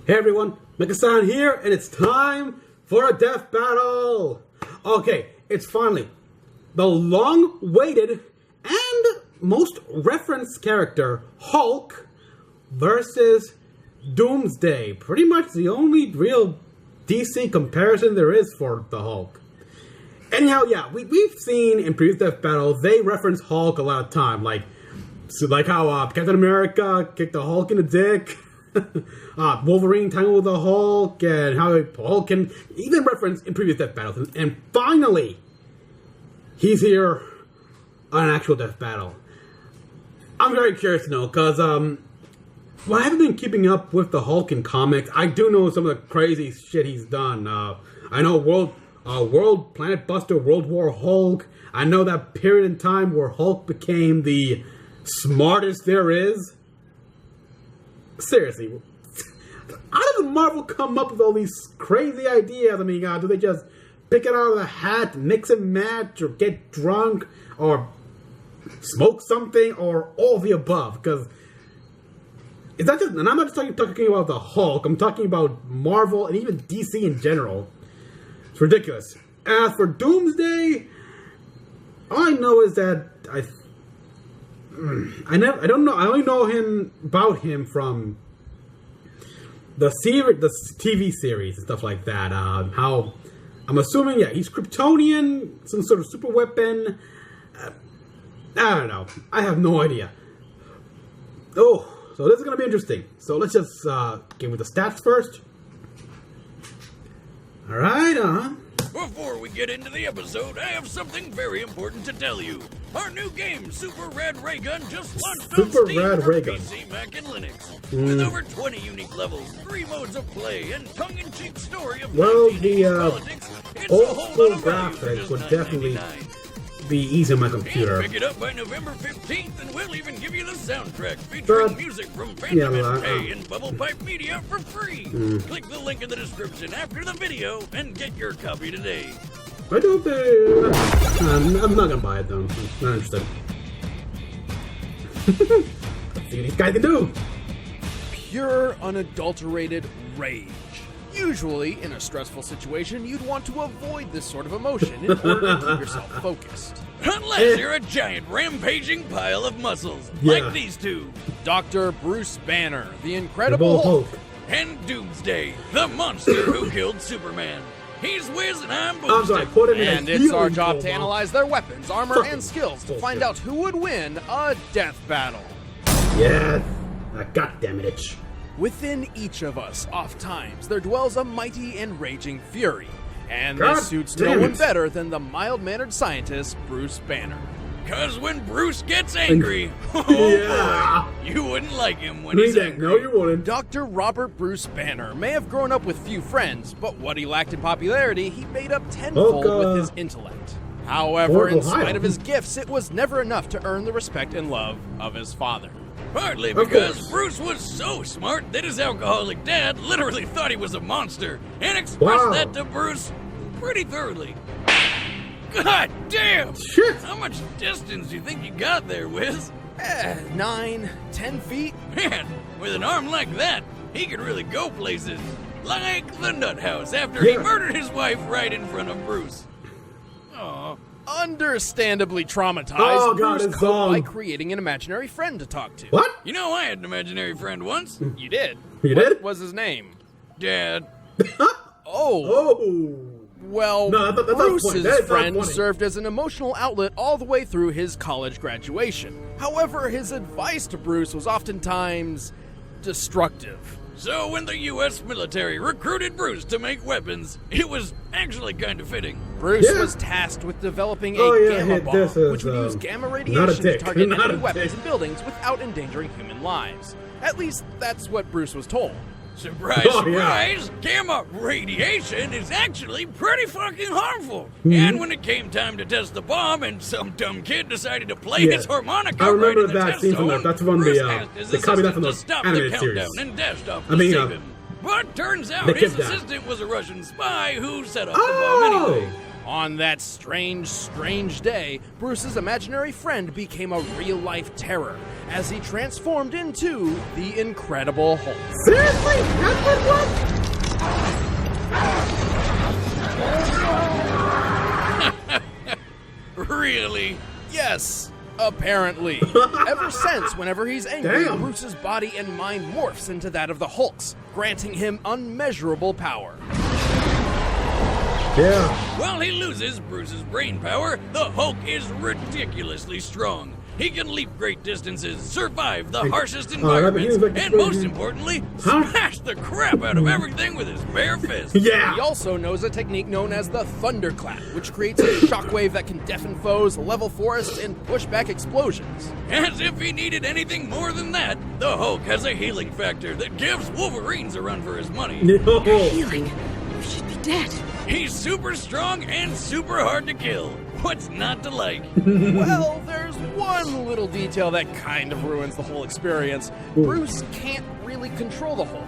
Hey everyone, Mecha-san here, and it's time for a death battle! Okay, it's finally the long-awaited and most referenced character, Hulk, versus Doomsday. Pretty much the only real DC comparison there is for the Hulk. Anyhow, yeah, we've seen in previous death battles, they reference Hulk a lot of time, like how Captain America kicked the Hulk in the dick. Wolverine tangled with the Hulk, and how Hulk can even reference in previous death battles. And finally, he's here on an actual death battle. I'm very curious to know, because I haven't been keeping up with the Hulk in comics. I do know some of the crazy shit he's done. I know World Planet Buster, World War Hulk. I know that period in time where Hulk became the smartest there is. Seriously, how does Marvel come up with all these crazy ideas? I mean, do they just pick it out of the hat, mix and match, or get drunk, or smoke something, or all of the above? Because is that just? And I'm not just talking about the Hulk. I'm talking about Marvel and even DC in general. It's ridiculous. As for Doomsday, all I know is that I don't know. I only know about him from the TV series and stuff like that. How I'm assuming, yeah, he's Kryptonian, some sort of super weapon. I don't know. I have no idea. Oh, so this is gonna be interesting. So let's just get with the stats first. All right, Before we get into the episode, I have something very important to tell you. Our new game, Super Rad Ray Gun, just launched on Steam for PC, Mac, and Linux. With over 20 unique levels, 3 modes of play, and tongue-in-cheek story of politics, it's old school graphics would definitely be easy on my computer. Pick it up by November 15th, and we'll even give you the soundtrack featuring music from Phantom Pay and Bubble Pipe Media for free. Click the link in the description after the video and get your copy today. I don't think... I'm not gonna buy it though. I'm not interested. Let's see what these guys can do. Pure, unadulterated rage. Usually, in a stressful situation, you'd want to avoid this sort of emotion in order to keep yourself focused. Unless you're a giant rampaging pile of muscles, like these two. Dr. Bruce Banner, the Incredible Hulk. And Doomsday, the monster who killed Superman. He's Wiz and I'm Boomstick. And it's our job to analyze their weapons, armor, and skills to find out who would win a death battle. Yes, goddammit itch. Within each of us, oft times, there dwells a mighty and raging fury. And this suits no one better than the mild-mannered scientist, Bruce Banner. Cause when Bruce gets angry, boy, you wouldn't like him when he's angry. No, you wouldn't. Dr. Robert Bruce Banner may have grown up with few friends, but what he lacked in popularity, he made up tenfold with his intellect. However, in spite of his gifts, it was never enough to earn the respect and love of his father. Partly because Bruce was so smart that his alcoholic dad literally thought he was a monster and expressed that to Bruce pretty thoroughly. God damn! Shit! How much distance do you think you got there, Wiz? 9, 10 feet? Man, with an arm like that, he could really go places. Like the nut house after he murdered his wife right in front of Bruce. Aww. Understandably traumatized, Bruce coped by by creating an imaginary friend to talk to. What? You know, I had an imaginary friend once. You did? You did? What was his name? Dad. Oh. Well, Bruce's friend funny. served as an emotional outlet all the way through his college graduation. However, his advice to Bruce was oftentimes destructive. So when the U.S. military recruited Bruce to make weapons, it was actually kind of fitting. Bruce was tasked with developing a gamma bomb, which would use gamma radiation to target enemy weapons and buildings without endangering human lives. At least, that's what Bruce was told. Surprise, surprise! Gamma radiation is actually pretty fucking harmful. And when it came time to test the bomb and some dumb kid decided to play his harmonica right in the test zone, that's from Bruce asked his assistant to stop the countdown and dashed off to save him. But turns out his assistant was a Russian spy who set up the bomb anyway. On that strange, strange day, Bruce's imaginary friend became a real-life terror as he transformed into the Incredible Hulk. Seriously? That's what Yes, apparently. Ever since, whenever he's angry, Bruce's body and mind morphs into that of the Hulk's, granting him unmeasurable power. Yeah. While he loses Bruce's brain power, the Hulk is ridiculously strong. He can leap great distances, survive the harshest environments, and most importantly, smash the crap out of everything with his bare fist. Yeah. He also knows a technique known as the thunderclap, which creates a shockwave that can deafen foes, level forests, and push back explosions. As if he needed anything more than that, the Hulk has a healing factor that gives Wolverines a run for his money. No. Healing? You should be dead. He's super strong and super hard to kill. What's not to like? Well, there's one little detail that kind of ruins the whole experience. Bruce can't really control the Hulk.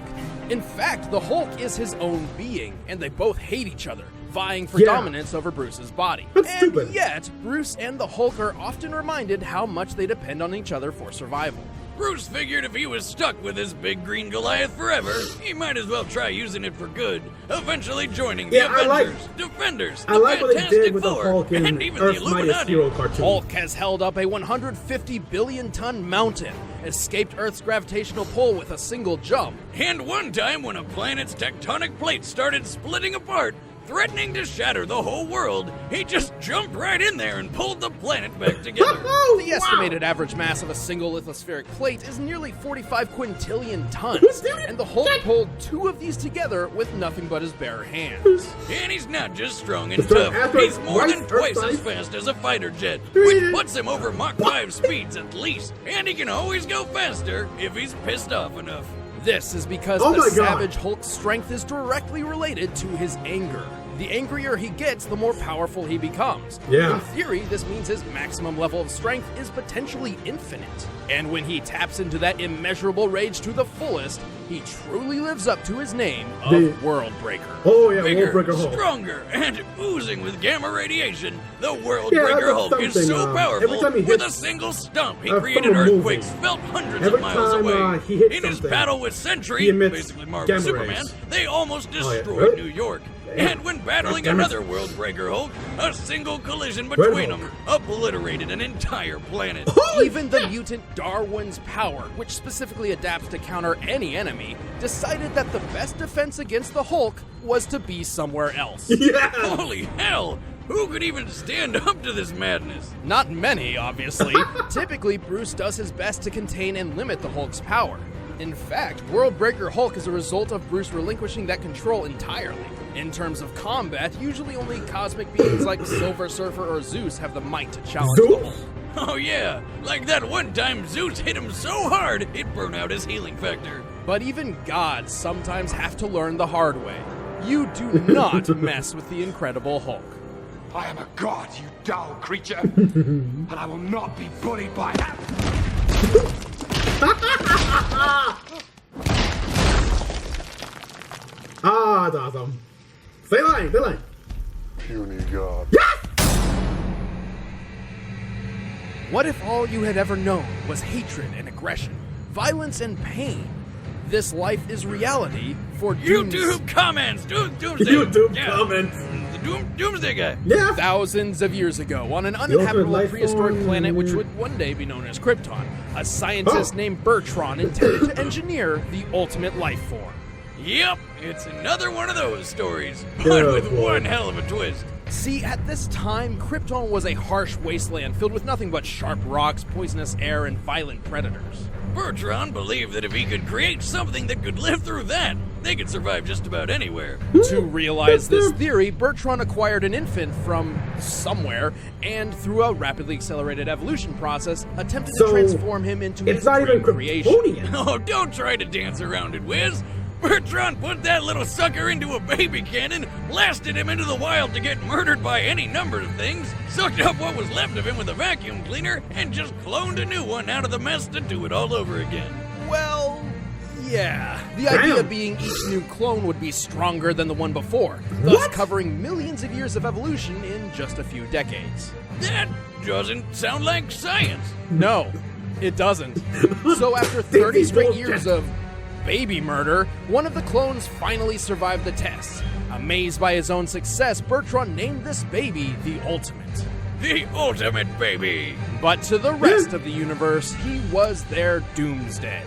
In fact, the Hulk is his own being, and they both hate each other, vying for dominance over Bruce's body. That's and stupid. Yet, Bruce and the Hulk are often reminded how much they depend on each other for survival. Bruce figured if he was stuck with his big green Goliath forever, he might as well try using it for good, eventually joining the Avengers, Defenders, the what they Fantastic did with the Four, Hulk in and even the Earth's Mightiest Illuminati. Hero cartoon. Hulk has held up a 150 billion ton mountain, escaped Earth's gravitational pull with a single jump. And one time when a planet's tectonic plates started splitting apart, threatening to shatter the whole world, he just jumped right in there and pulled the planet back together. The estimated average mass of a single lithospheric plate is nearly 45 quintillion tons, and the Hulk pulled two of these together with nothing but his bare hands. And he's not just strong and tough, he's more than twice as fast as a fighter jet, which puts him over Mach 5 speeds at least, and he can always go faster if he's pissed off enough. This is because the savage Hulk's strength is directly related to his anger. The angrier he gets, the more powerful he becomes. Yeah. In theory, this means his maximum level of strength is potentially infinite. And when he taps into that immeasurable rage to the fullest, he truly lives up to his name of World Breaker. Oh yeah, Bigger, World Breaker Hulk. stronger, and oozing with gamma radiation, the World Breaker Hulk is so powerful, with a single stomp, he created earthquakes felt hundreds of miles away. In his battle with Sentry, basically Marvel Superman, they almost destroyed New York. And when battling another World Breaker Hulk, a single collision between them obliterated an entire planet. Even the mutant Darwin's power, which specifically adapts to counter any enemy, decided that the best defense against the Hulk was to be somewhere else. Yeah. Holy hell! Who could even stand up to this madness? Not many, obviously. Typically, Bruce does his best to contain and limit the Hulk's power. In fact, World Breaker Hulk is a result of Bruce relinquishing that control entirely. In terms of combat, usually only cosmic beings like Silver Surfer or Zeus have the might to challenge the Hulk. Oh yeah, like that one time Zeus hit him so hard, it burned out his healing factor. But even gods sometimes have to learn the hard way. You do not mess with the Incredible Hulk. I am a god, you dull creature, and I will not be bullied by that. Ah, that's awesome. Say line, say line. Puny god. What if all you had ever known was hatred and aggression, violence and pain? This life is reality for YouTube comments! Doomsday! YouTube comments! The Doomsday guy! Yeah! Thousands of years ago, on an uninhabitable life prehistoric form. planet which would one day be known as Krypton, a scientist named Bertrand intended to engineer the ultimate life form. Yep, it's another one of those stories, but with one hell of a twist. See, at this time, Krypton was a harsh wasteland filled with nothing but sharp rocks, poisonous air, and violent predators. Bertrand believed that if he could create something that could live through that, they could survive just about anywhere. To realize this theory, Bertrand acquired an infant from somewhere, and through a rapidly accelerated evolution process, attempted to transform him into his dream creation. Oh, don't try to dance around it, Wiz. Bertrand put that little sucker into a baby cannon, blasted him into the wild to get murdered by any number of things, sucked up what was left of him with a vacuum cleaner, and just cloned a new one out of the mess to do it all over again. Well, yeah. The idea being each new clone would be stronger than the one before, thus covering millions of years of evolution in just a few decades. That doesn't sound like science. No, it doesn't. So after 30 straight years of baby murder, one of the clones finally survived the test. Amazed by his own success, Bertrand named this baby the Ultimate. the ultimate baby. But to the rest of the universe, he was their Doomsday.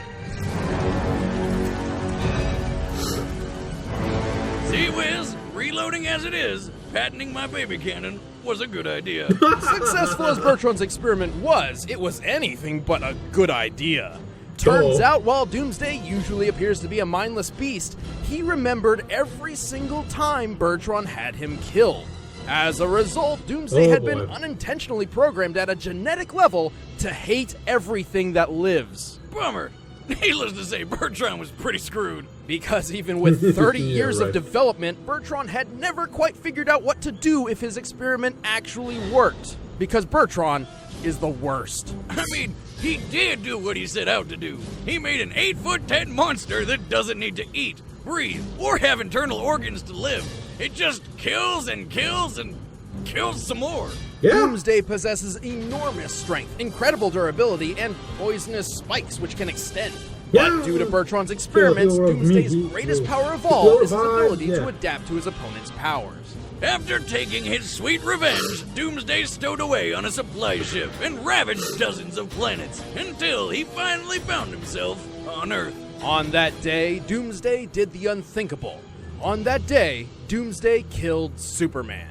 See, Wiz, reloading as it is, patenting my baby cannon was a good idea. Successful as Bertrand's experiment was, it was anything but a good idea. Turns out, while Doomsday usually appears to be a mindless beast, he remembered every single time Bertrand had him killed. As a result, Doomsday had been unintentionally programmed at a genetic level to hate everything that lives. Bummer. Needless to say, Bertrand was pretty screwed. Because even with 30 years of development, Bertrand had never quite figured out what to do if his experiment actually worked. Because Bertrand is the worst. I mean, he did do what he set out to do. He made an 8'10" monster that doesn't need to eat, breathe, or have internal organs to live. It just kills and kills and kills some more. Yeah. Doomsday possesses enormous strength, incredible durability, and poisonous spikes which can extend. But due to Bertrand's experiments, Doomsday's greatest power of all is his ability to adapt to his opponent's powers. After taking his sweet revenge, Doomsday stowed away on a supply ship and ravaged dozens of planets until he finally found himself on Earth. On that day, Doomsday did the unthinkable. On that day, Doomsday killed Superman.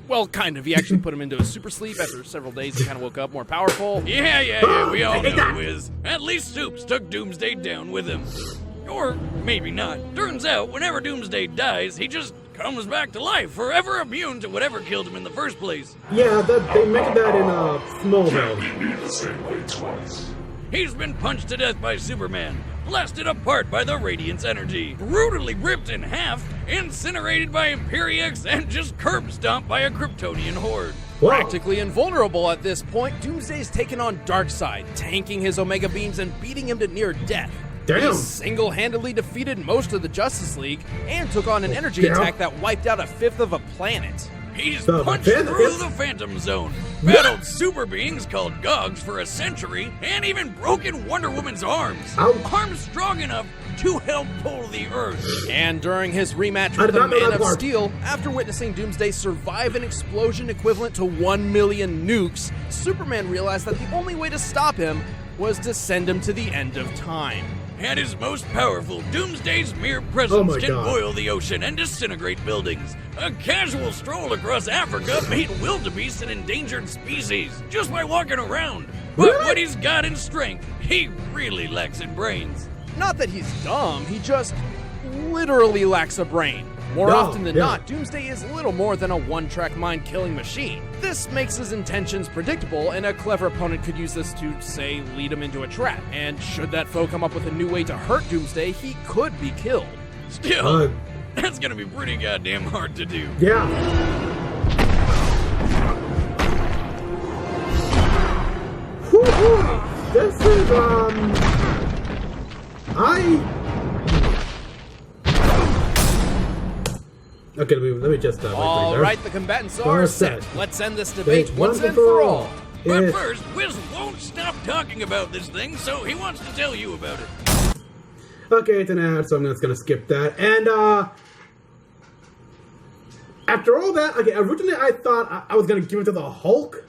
Well, kind of. He actually put him into a super sleep. After several days, he kind of woke up more powerful. Yeah, we all know, Wiz. At least Supes took Doomsday down with him. Or maybe not. Turns out, whenever Doomsday dies, he just comes back to life, forever immune to whatever killed him in the first place. Yeah, they mentioned that in Smallville. He's been punched to death by Superman, blasted apart by the Radiant's energy, brutally ripped in half, incinerated by Imperiex, and just curb stomped by a Kryptonian horde. Wow. Practically invulnerable at this point, Doomsday's taken on Darkseid, tanking his Omega beams and beating him to near death. Damn. He single-handedly defeated most of the Justice League and took on an energy attack that wiped out a fifth of a planet. He's punched through the Phantom Zone, battled super beings called Gogs for a century, and even broken Wonder Woman's arms. Arms strong enough to help pull the Earth. And during his rematch with the Man of Steel, after witnessing Doomsday survive an explosion equivalent to 1 million nukes, Superman realized that the only way to stop him was to send him to the end of time. At his most powerful, Doomsday's mere presence can boil the ocean and disintegrate buildings. A casual stroll across Africa made wildebeest an endangered species just by walking around. But what he's got in strength, he really lacks in brains. Not that he's dumb, he just literally lacks a brain. More often than not, Doomsday is little more than a one-track mind-killing machine. This makes his intentions predictable, and a clever opponent could use this to, say, lead him into a trap. And should that foe come up with a new way to hurt Doomsday, he could be killed. Still, that's gonna be pretty goddamn hard to do. Yeah. Woo-hoo. This is, Okay, let me just... all right, the combatants are set. Let's end this debate once and for all. But first, Wiz won't stop talking about this thing, so he wants to tell you about it. Okay, it's an ad, so I'm just gonna skip that. And, after all that, okay, originally I thought I was gonna give it to the Hulk.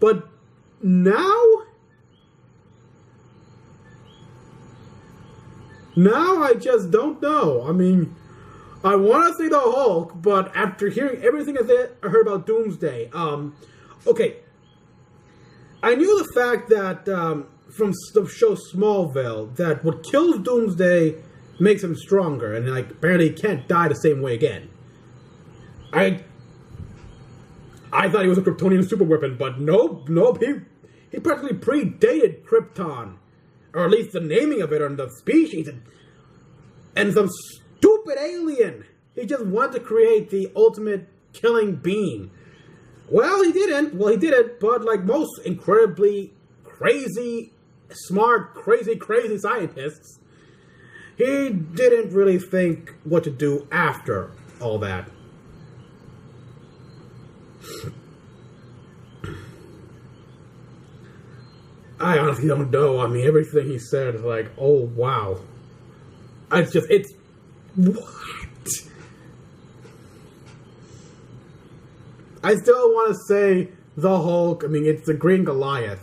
But now I just don't know. I mean... I want to say the Hulk, but after hearing everything I heard about Doomsday, okay. I knew the fact that, from the show Smallville, that what kills Doomsday makes him stronger, and, like, apparently he can't die the same way again. I thought he was a Kryptonian superweapon, but nope, he practically predated Krypton, or at least the naming of it, or the species, and some stupid alien. He just wanted to create the ultimate killing being. Well, he didn't. Well, he did it, but like most incredibly crazy, smart, crazy scientists, he didn't really think what to do after all that. I honestly don't know. I mean, everything he said is like, oh, wow. It's what? I still want to say the Hulk. I mean, it's the Green Goliath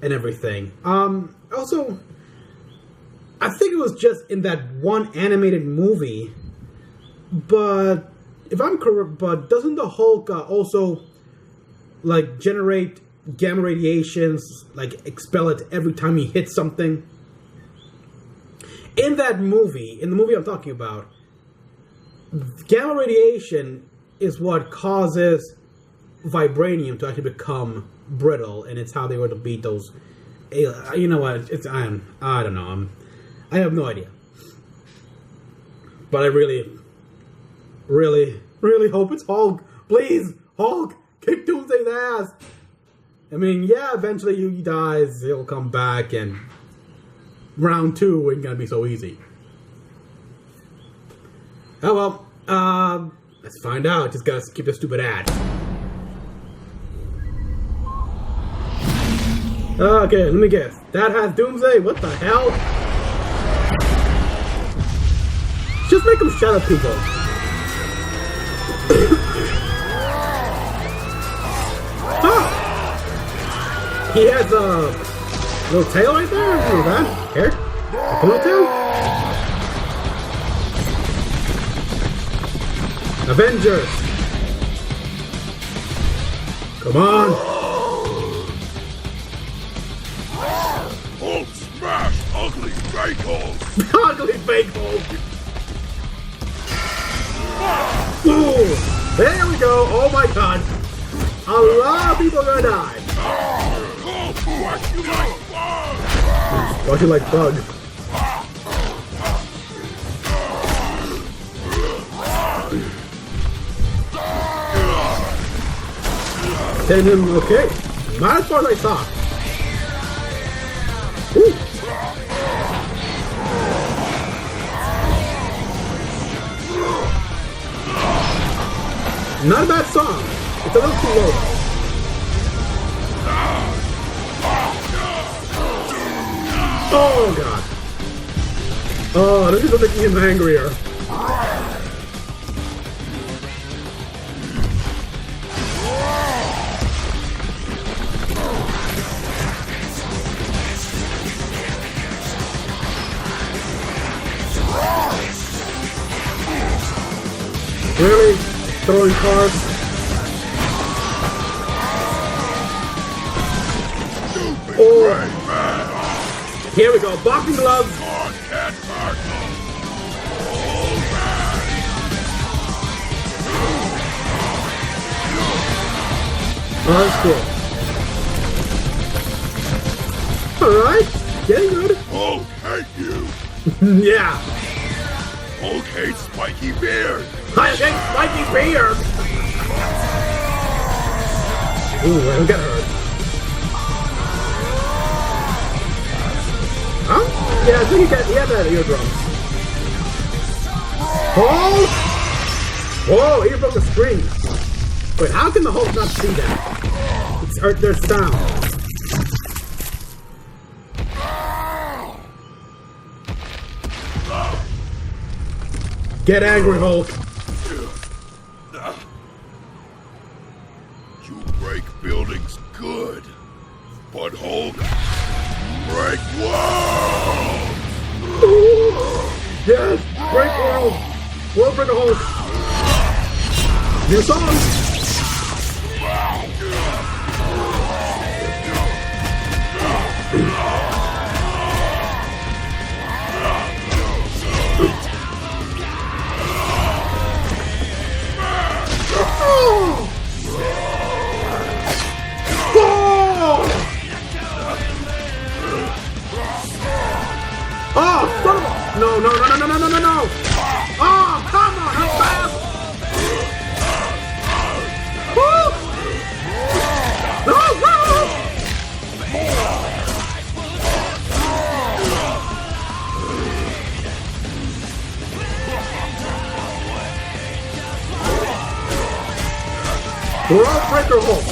and everything. Also, I think it was just in that one animated movie. But if I'm correct, but doesn't the Hulk also like generate gamma radiations, like expel it every time he hits something? In that movie, in the movie I'm talking about, gamma radiation is what causes vibranium to actually become brittle, and it's how they were to beat those. You know what? I don't know. I have no idea. But I really, really, really hope it's Hulk. Please, Hulk, kick Doomsday's ass. I mean, yeah, eventually he dies. He'll come back, and round 2 ain't gonna be so easy. Oh well. Let's find out. Just gotta skip the stupid ad. Okay, let me guess. That has Doomsday? What the hell? Just make him shut up, people. Oh! He has a little tail right there? What is that? Hair? A ponytail? Avengers! Come on! Hulk smash ugly fake Hulk! Ugly fake Hulk! Ooh! There we go! Oh my god! A lot of people are gonna die! Watch you like bug. Hit him, okay. Not as far as I thought. Ooh. Not a bad song. It's a little too low. Oh god. Oh, this is making him angrier. Really? Throwing cards? Oh! Here we go, boxing gloves! Oh, that's cool. Alright, getting good. Hulk hate you! Yeah! Hulk hates spiky beard! I hate spiky beard! Ooh, I don't get hurt. Huh? Yeah, I think he had that eardrum. Hulk! Whoa, he broke the screen. Wait, how can the Hulk not see that? It's hurt their sound. Get angry, Hulk. You break buildings good, but Hulk, break walls! Yes, break world. World breaker Hulk. New song. Oh, son of a... No, no, no, no, no, no, no, no! Oh, come on, how fast! Woo! No, no! World Breaker Hulk!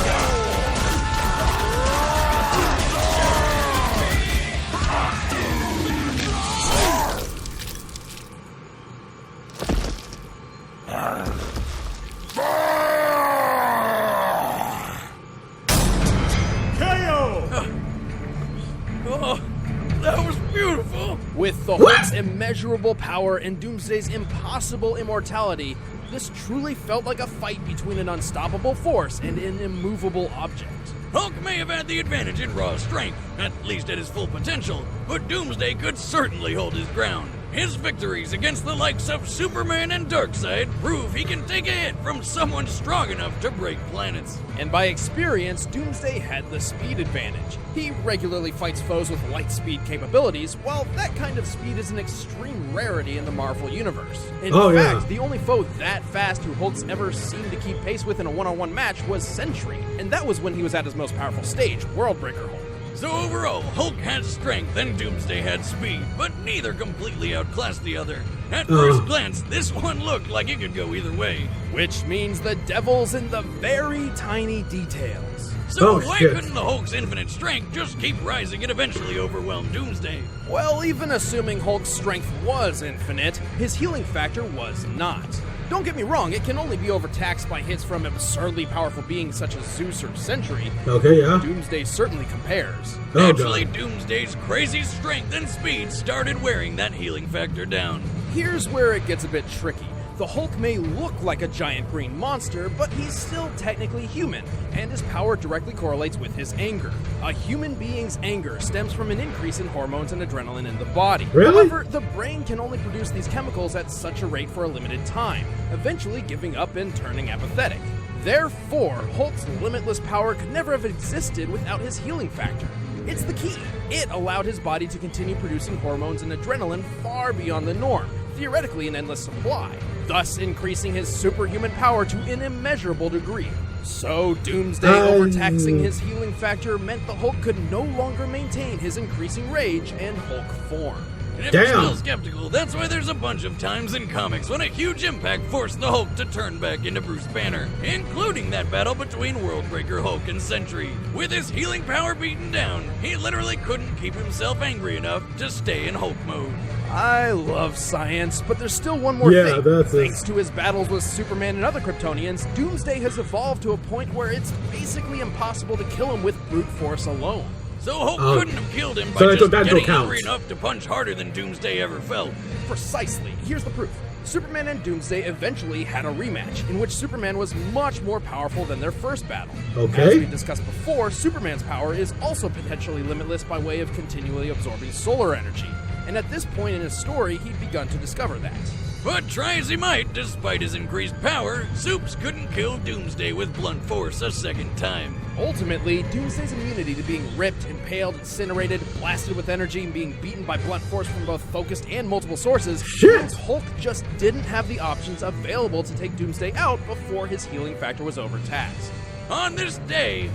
immeasurable power and Doomsday's impossible immortality, this truly felt like a fight between an unstoppable force and an immovable object. Hulk may have had the advantage in raw strength, at least at his full potential, but Doomsday could certainly hold his ground. His victories against the likes of Superman and Darkseid prove he can take a hit from someone strong enough to break planets. And by experience, Doomsday had the speed advantage. He regularly fights foes with light speed capabilities, while that kind of speed is an extreme rarity in the Marvel Universe. In fact, the only foe that fast who Hulk's ever seemed to keep pace with in a one-on-one match was Sentry, and that was when he was at his most powerful stage, Worldbreaker Hulk. So overall, Hulk had strength and Doomsday had speed, but neither completely outclassed the other. At first glance, this one looked like it could go either way. Which means the devil's in the very tiny details. So why couldn't the Hulk's infinite strength just keep rising and eventually overwhelm Doomsday? Well, even assuming Hulk's strength was infinite, his healing factor was not. Don't get me wrong, it can only be overtaxed by hits from absurdly powerful beings such as Zeus or Sentry. Okay, yeah. Doomsday certainly compares. Actually, Doomsday's crazy strength and speed started wearing that healing factor down. Here's where it gets a bit tricky. The Hulk may look like a giant green monster, but he's still technically human, and his power directly correlates with his anger. A human being's anger stems from an increase in hormones and adrenaline in the body. Really? However, the brain can only produce these chemicals at such a rate for a limited time, eventually giving up and turning apathetic. Therefore, Hulk's limitless power could never have existed without his healing factor. It's the key. It allowed his body to continue producing hormones and adrenaline far beyond the norm, theoretically an endless supply, thus increasing his superhuman power to an immeasurable degree. So Doomsday overtaxing his healing factor meant the Hulk could no longer maintain his increasing rage and Hulk form. And if you're still skeptical, that's why there's a bunch of times in comics when a huge impact forced the Hulk to turn back into Bruce Banner, including that battle between Worldbreaker Hulk and Sentry. With his healing power beaten down, he literally couldn't keep himself angry enough to stay in Hulk mode. I love science, but there's still one more thing. Thanks to his battles with Superman and other Kryptonians, Doomsday has evolved to a point where it's basically impossible to kill him with brute force alone. So Hulk couldn't have killed him by just getting angry enough to punch harder than Doomsday ever felt. Precisely. Here's the proof. Superman and Doomsday eventually had a rematch, in which Superman was much more powerful than their first battle. As we discussed before, Superman's power is also potentially limitless by way of continually absorbing solar energy. And at this point in his story, he'd begun to discover that. But try as he might, despite his increased power, Supes couldn't kill Doomsday with blunt force a second time. Ultimately, Doomsday's immunity to being ripped, impaled, incinerated, blasted with energy, and being beaten by blunt force from both focused and multiple sources means Hulk just didn't have the options available to take Doomsday out before his healing factor was overtaxed. On this day,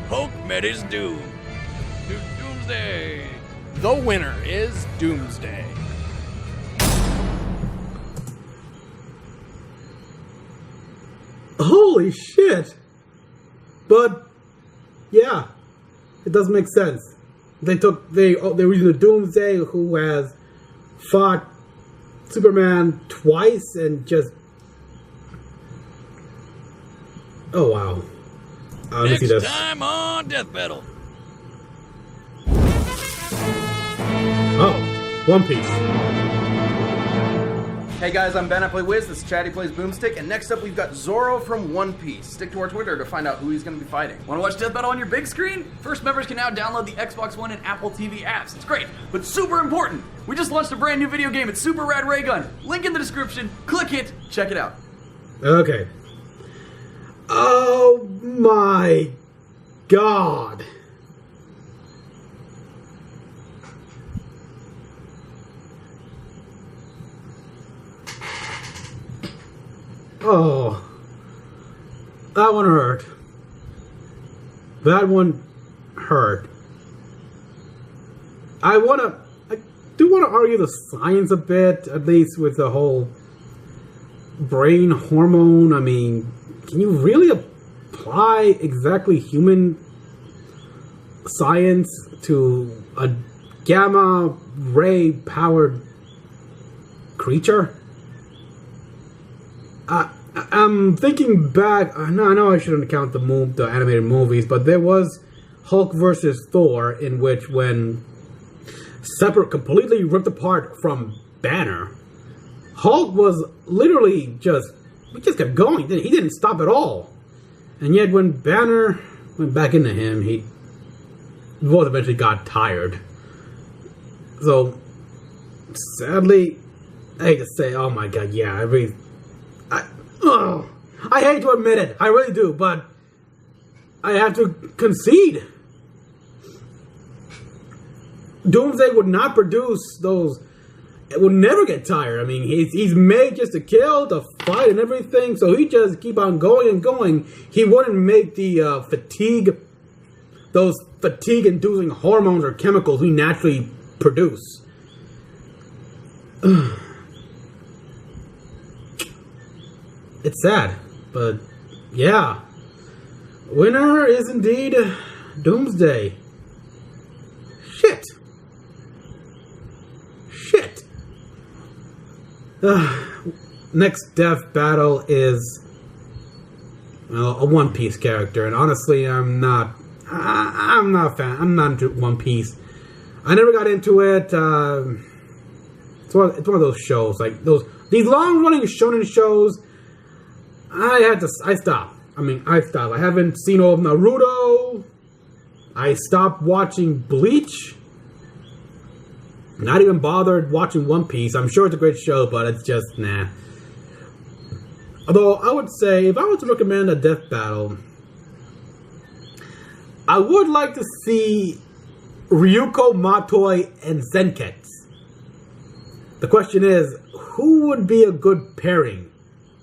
Hulk met his doom. Doomsday. The winner is Doomsday. Holy shit! But yeah, it does make sense. They were using the Doomsday, who has fought Superman twice and just wow. Next time on Death Battle. Oh, One Piece. Hey guys, I'm Ben, I play Wiz, this is Chatty Plays Boomstick, and next up we've got Zoro from One Piece. Stick to our Twitter to find out who he's going to be fighting. Want to watch Death Battle on your big screen? First members can now download the Xbox One and Apple TV apps. It's great, but super important. We just launched a brand new video game. It's Super Rad Ray Gun. Link in the description. Click it. Check it out. Okay. Oh my god. Oh, that one hurt. That one hurt. I do want to argue the science a bit, at least with the whole brain hormone. I mean, can you really apply exactly human science to a gamma ray powered creature? I'm thinking back. I know I shouldn't count the animated movies, but there was Hulk versus Thor, in which when Separate completely ripped apart from Banner, Hulk was literally he just kept going. He didn't stop at all. And yet when Banner went back into him, he both eventually got tired. So, sadly, I hate to say, oh my god, yeah, I hate to admit it, I really do, but I have to concede. Doomsday would not produce those. It would never get tired. I mean, he's made just to kill, to fight, and everything. So he just keep on going and going. He wouldn't make the those fatigue-inducing hormones or chemicals we naturally produce. It's sad, but yeah, winner is indeed Doomsday. Shit. Next death battle is a One Piece character, and honestly, I'm not a fan. I'm not into One Piece. I never got into it. It's one of those shows, like these long-running shonen shows. I stopped. I stopped. I haven't seen all of Naruto. I stopped watching Bleach. Not even bothered watching One Piece. I'm sure it's a great show, but it's just, nah. Although, I would say, if I was to recommend a death battle, I would like to see Ryuko, Matoi, and Zenketsu. The question is, who would be a good pairing?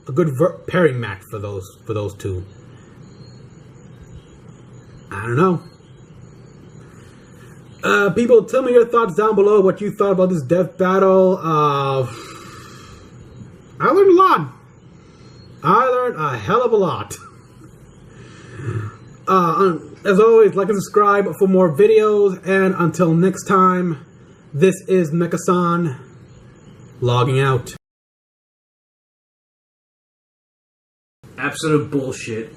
A good pairing match for those two? I don't know. People, tell me your thoughts down below, what you thought about this death battle. I learned a lot. I learned a hell of a lot. As always, like and subscribe for more videos, and until next time, this is Mecha-san, logging out. Absolute bullshit.